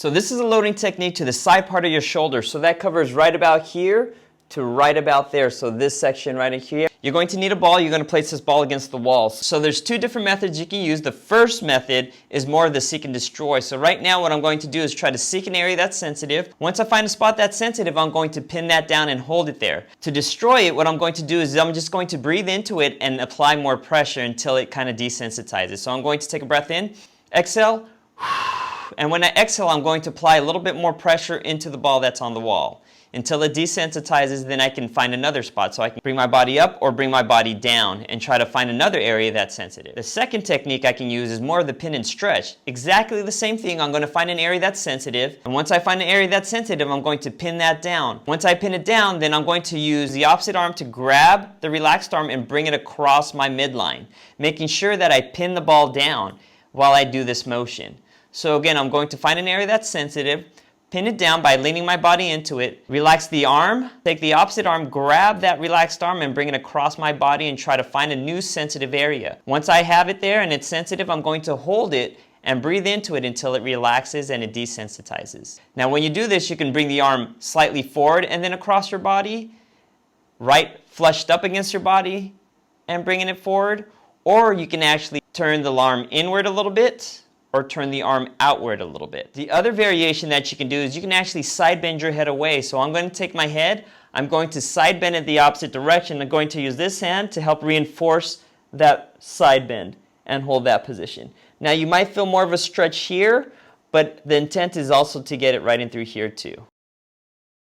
So this is a loading technique to the side part of your shoulder. So that covers right about here to right about there. So this section right here. You're going to need a ball. You're going to place this ball against the wall. So there's two different methods you can use. The first method is more of the seek and destroy. So right now what I'm going to do is try to seek an area that's sensitive. Once I find a spot that's sensitive, I'm going to pin that down and hold it there. To destroy it, what I'm going to do is I'm just going to breathe into it and apply more pressure until it kind of desensitizes. So I'm going to take a breath in, exhale, and when I exhale, I'm going to apply a little bit more pressure into the ball that's on the wall. Until it desensitizes, then I can find another spot. So I can bring my body up or bring my body down and try to find another area that's sensitive. The second technique I can use is more of the pin and stretch. Exactly the same thing. I'm going to find an area that's sensitive. And once I find an area that's sensitive, I'm going to pin that down. Once I pin it down, then I'm going to use the opposite arm to grab the relaxed arm and bring it across my midline, making sure that I pin the ball down while I do this motion. So again, I'm going to find an area that's sensitive, pin it down by leaning my body into it, relax the arm, take the opposite arm, grab that relaxed arm and bring it across my body and try to find a new sensitive area. Once I have it there and it's sensitive, I'm going to hold it and breathe into it until it relaxes and it desensitizes. Now when you do this, you can bring the arm slightly forward and then across your body, right flushed up against your body and bringing it forward, or you can actually turn the arm inward a little bit or turn the arm outward a little bit. The other variation that you can do is you can actually side bend your head away. So I'm going to take my head, I'm going to side bend it the opposite direction. I'm going to use this hand to help reinforce that side bend and hold that position. Now you might feel more of a stretch here, but the intent is also to get it right in through here too.